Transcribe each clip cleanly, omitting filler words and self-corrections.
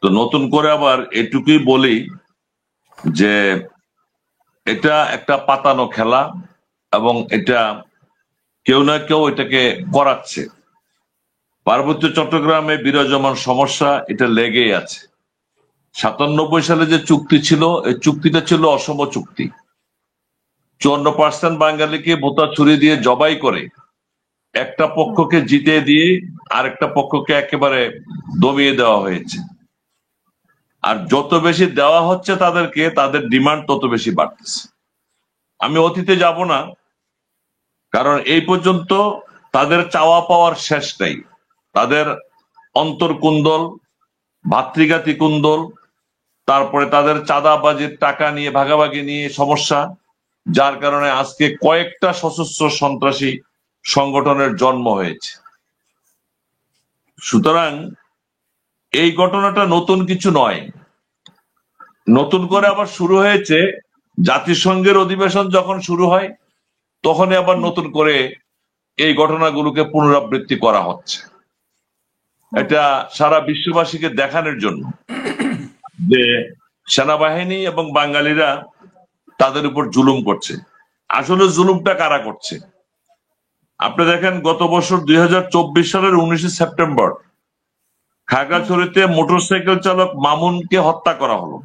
তো নতুন করে আবার এটুকুই বলি যে এটা একটা পাতানো খেলা, এবং এটা কেউ না কেউ এটাকে করাচ্ছে। পার্বত্য চট্টগ্রামে বিরাজমান সমস্যা এটা লেগেই আছে। 97 সালে যে চুক্তি ছিল, এই চুক্তিটা ছিল অসম চুক্তি। 54% বাঙালিকে ভোতা ছুরি দিয়ে জবাই করে একটা পক্ষকে জিতে দিয়ে আরেকটা পক্ষকে একেবারে দমিয়ে দেওয়া হয়েছে। আর যত বেশি দেওয়া হচ্ছে তাদেরকে, তাদের ডিমান্ড তত বেশি বাড়তেছে। আমি অতীতে যাব না, কারণ এই পর্যন্ত তাদের চাওয়া পাওয়ার শেষ নেই। তাদের অন্তর্কুন্দল, ভাতৃঘাতী কুন্দল, তারপরে তাদের চাঁদাবাজির টাকা নিয়ে ভাগাভাগি নিয়ে সমস্যা, যার কারণে আজকে কয়েকটা সশস্ত্র সন্ত্রাসী সংগঠনের জন্ম হয়েছে। সুতরাং এই ঘটনাটা নতুন কিছু নয়। নতুন করে আবার শুরু হয়েছে, জাতিসংঘের অধিবেশন যখন শুরু হয় তখনই আবার নতুন করে এই ঘটনাগুলোকে পুনরাবৃত্তি করা হচ্ছে। এটা সারা বিশ্ববাসীকে দেখানোর জন্য যে সেনাবাহিনী এবং বাঙালিরা তাদের উপর জুলুম করছে। আসলে জুলুমটা কারা করছে? আপনি দেখেন, গত বছর 2024 সালের 19 সেপ্টেম্বর খাগড়াছড়িতে মোটরসাইকেল চালক মামুনকে হত্যা করা হলো।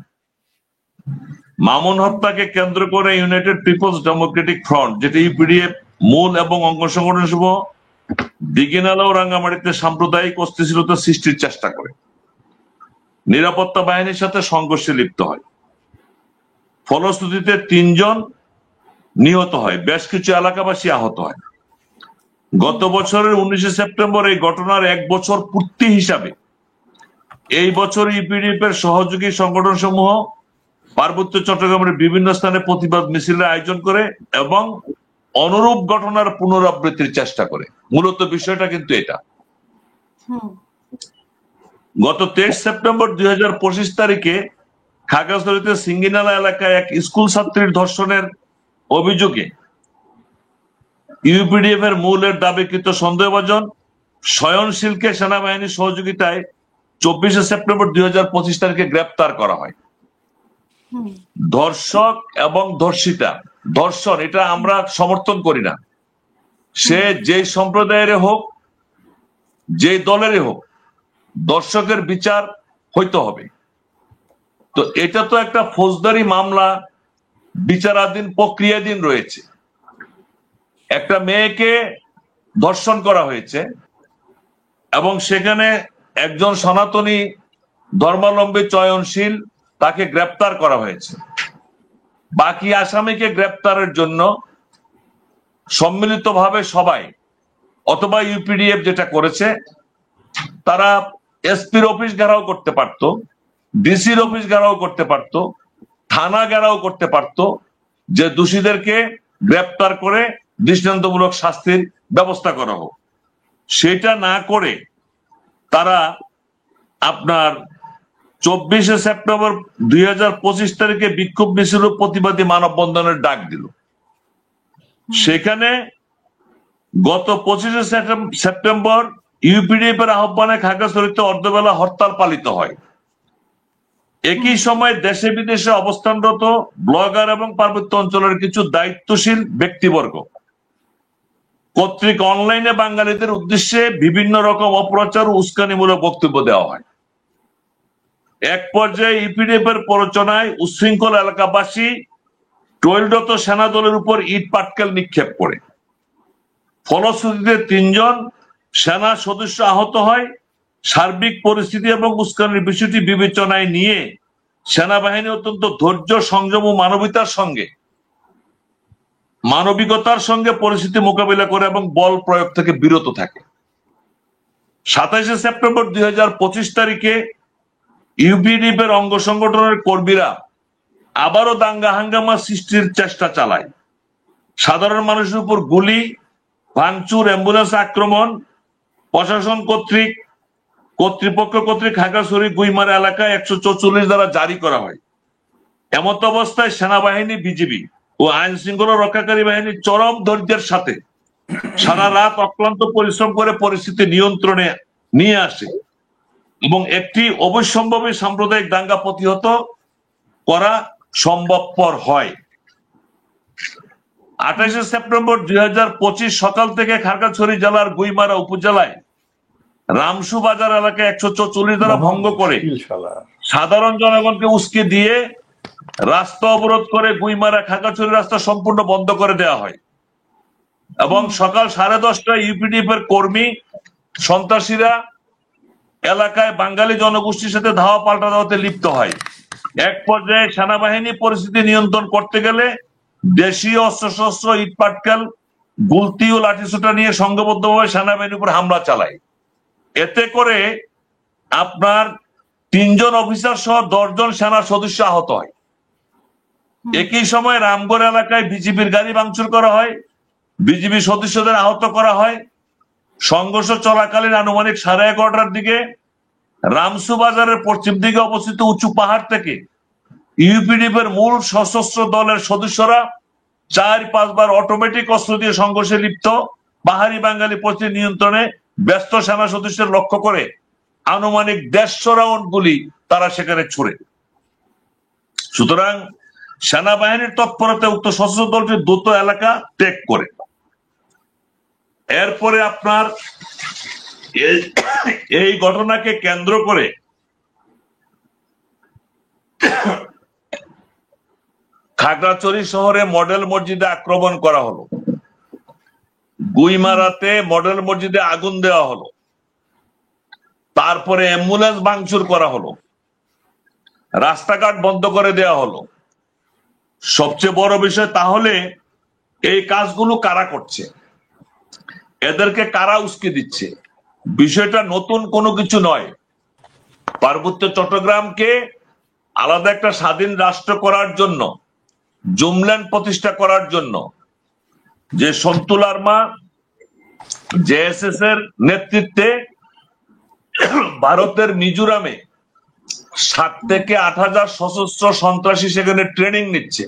মামুন হত্যাকে কেন্দ্র করে ইউনাইটেড পিপলস ডেমোক্রেটিক ফ্রন্ট, যেটা ইউপিডিএফ মূল এবং অঙ্গ সংগঠন সহ দিঘিনালা ও রাঙ্গামাটিতে সাম্প্রদায়িক অস্থিতিশীলতা সৃষ্টির চেষ্টা করে, নিরাপত্তা বাহিনীর সাথে সংঘর্ষে লিপ্ত হয়। ফলশ্রুতিতে 3 জন নিহত হয়, বেশ কিছু এলাকাবাসী আহত হয়। গত বছরের 19 সেপ্টেম্বর এই ঘটনার 1 বছর পূর্তি হিসাবে এই বছর ইউপিডিএফ এর সহযোগী সংগঠন সমূহ পার্বত্য চট্টগ্রামের বিভিন্ন স্থানে প্রতিবাদ মিছিলের আয়োজন করে এবং অনুরূপ ঘটনার পুনরাবৃত্তির চেষ্টা করে। মূলত বিষয়টা কিন্তু এটা। গত 23 সেপ্টেম্বর 2025 তারিখে খাগড়াছড়িতে সিঙ্গিনালা এলাকায় এক স্কুল ছাত্রীর ধর্ষণের অভিযোগে ইউপিডিএফ এর মূলের দাবিকৃত সন্দেহভাজন সয়নশীলকে সেনাবাহিনীর সহযোগিতায় 24 সেপ্টেম্বর 2025 তারিখে গ্রেপ্তার করা হয়। ধর্ষক এবং ধর্ষিতা, ধর্ষণ এটা আমরা সমর্থন করি না। সে যে সম্প্রদায়ের হোক, যে দলেরই হোক, দর্শকের বিচার হইতে হবে। তো এটা তো একটা ফৌজদারি মামলা, বিচারাধীন প্রক্রিয়াধীন রয়েছে। একটা মেয়েকে ধর্ষণ করা হয়েছে এবং সেখানে একজন সনাতনী ধর্মাবলম্বী চয়নশীল, তাকে গ্রেপ্তার করা হয়েছে। বাকি আসামিকে গ্রেপ্তারের জন্য সম্মিলিতভাবে সবাই, অথবা ইউপিডিএফ যেটা করেছে, তারা এসপির অফিস ঘেরাও করতে পারত, ডিসির অফিস ঘেরাও করতে পারত, থানা ঘেরাও করতে পারত, যে দোষীদেরকে গ্রেপ্তার করে দৃষ্টান্তমূলক শাস্তির ব্যবস্থা করা হোক। সেটা না করে তারা আপনার 24 সেপ্টেম্বর 2025 তারিখে বিক্ষোভ মিছিল ও প্রতিবাদী মানববন্ধনের ডাক দিল। সেখানে গত 25 সেপ্টেম্বর ইউপিডিএফ এর আহ্বানে খাগড়াছড়িতে অর্ধবেলা হরতাল পালিত হয়। একই সময় দেশে বিদেশে অবস্থানরত ব্লগার এবং পার্বত্য অঞ্চলের কিছু দায়িত্বশীল ব্যক্তিবর্গ কর্তৃক অনলাইনে বাঙালিদের উদ্দেশ্যে বিভিন্ন রকম অপপ্রচার ও উস্কানিমূলক বক্তব্য দেওয়া হয়। এক পর্যায়ে ইউপিডিএফ এর প্ররোচনায় উচ্ছৃঙ্খল এলাকাবাসী টহলরত সেনা দলের উপর ইট পাটকেল নিক্ষেপ করে। ফলশ্রুতিতে 3 জন সেনা সদস্য আহত হয়। সার্বিক পরিস্থিতি এবং উস্কানির বিষয়টি বিবেচনায় নিয়ে সেনাবাহিনী অত্যন্ত ধৈর্য, সংযম ও মানবিকতার সঙ্গে পরিস্থিতি মোকাবিলা করে এবং বল প্রয়োগ থেকে বিরত থাকে। 27 সেপ্টেম্বর 2025 তারিখে ইউপিডিএফ এর অঙ্গ সংগঠনের কর্মীরা আবারও দাঙ্গা হাঙ্গামা সৃষ্টির চেষ্টা চালায়। সাধারণ মানুষের উপর গুলি, ভাঙচুর, অ্যাম্বুলেন্স আক্রমণ, প্রশাসন কর্তৃপক্ষ কর্তৃক খাগড়াছড়ি গুইমারা এলাকায় 144 দ্বারা জারি করা হয়। এমত অবস্থায় সেনাবাহিনী, বিজিবি ও আইন শৃঙ্খলা রক্ষাকারী বাহিনী চরম ধৈর্যের সাথে সারা রাত অক্লান্ত পরিশ্রম করে পরিস্থিতি নিয়ন্ত্রণে নিয়ে আসে এবং একটি অবশ্যম্ভাবী সাম্প্রদায়িক দাঙ্গা প্রতিহত করা সম্ভবপর হয়। 28শে সেপ্টেম্বর 2025 সকাল থেকে খাগড়াছড়ি জেলার গুইমারা উপজেলায় রামসু বাজার এলাকায় 144 ধারা ভঙ্গ করে সাধারণ জনগণকে উস্কে দিয়ে রাস্তা অবরোধ করে গুইমারা খাগড়াছড়ি রাস্তা সম্পূর্ণ বন্ধ করে দেওয়া হয় এবং সকাল 10:30টায় ইউপিডিএফ এর কর্মী সন্ত্রাসীরা এলাকায় বাঙালি জনগোষ্ঠীর সাথে ধাওয়া পাল্টা ধাওয়াতে লিপ্ত হয়। এক পর্যায়ে সেনাবাহিনী পরিস্থিতি নিয়ন্ত্রণ করতে গেলে দেশীয় অস্ত্রশস্ত্র, ইট পাটকেল, গুলতি ও লাঠিসোঁটা নিয়ে সংঘবদ্ধভাবে সেনাবাহিনীর উপর হামলা চালায়। এতে করে আপনার 3 জন অফিসার সহ 10 জন সেনা সদস্য আহত হয়। একই সময় রামগড় এলাকায় বিজিবির গাড়ি ভাঙচুর করা হয়, বিজিবি সদস্যদের আহত করা হয়। সংঘর্ষ চলাকালীন আনুমানিক 11:30টার দিকে রামসু বাজারের পশ্চিম দিকে অবস্থিত উঁচু পাহাড় থেকে ইউপিডিএফ এর মূল সশস্ত্র দলের সদস্যরা 4-5 বার অটোমেটিক অস্ত্র দিয়ে সংঘর্ষে লিপ্ত পাহাড়ি বাঙালি পরিস্থিতি নিয়ন্ত্রণে ব্যস্ত সেনা সদস্যের লক্ষ্য করে আনুমানিক 150 রাউন্ড গুলি তারা সেখানে ছুড়ে। সুতরাং সেনাবাহিনীর তৎপরতায় উক্ত সশস্ত্র দলটি দ্রুত এলাকা ত্যাগ করে। এরপরে আপনার এই ঘটনাকে কেন্দ্র করে খাগড়াছড়ি শহরে মডেল মসজিদে আক্রমণ করা হলো, গুইমারাতে মডেল মসজিদে আগুন দেওয়া হলো, তারপরে অ্যাম্বুলেন্স ভাঙচুর করা হলো, রাস্তাঘাট বন্ধ করে দেওয়া হলো। সবচেয়ে বড় বিষয় তাহলে এই কাজগুলো কারা করছে, এদেরকে কারা উস্কে দিচ্ছে? বিষয়টা নতুন কোনো কিছু নয়। পার্বত্য চট্টগ্রামকে আলাদা একটা স্বাধীন রাষ্ট্র করার জন্য, জুমল্যান্ড প্রতিষ্ঠা করার জন্য যে সন্তু লারমা জেএসএস এর নেতৃত্বে ভারতের মিজোরামে 7 থেকে 8 হাজার সশস্ত্র সন্ত্রাসী সেখানে ট্রেনিং নিচ্ছে।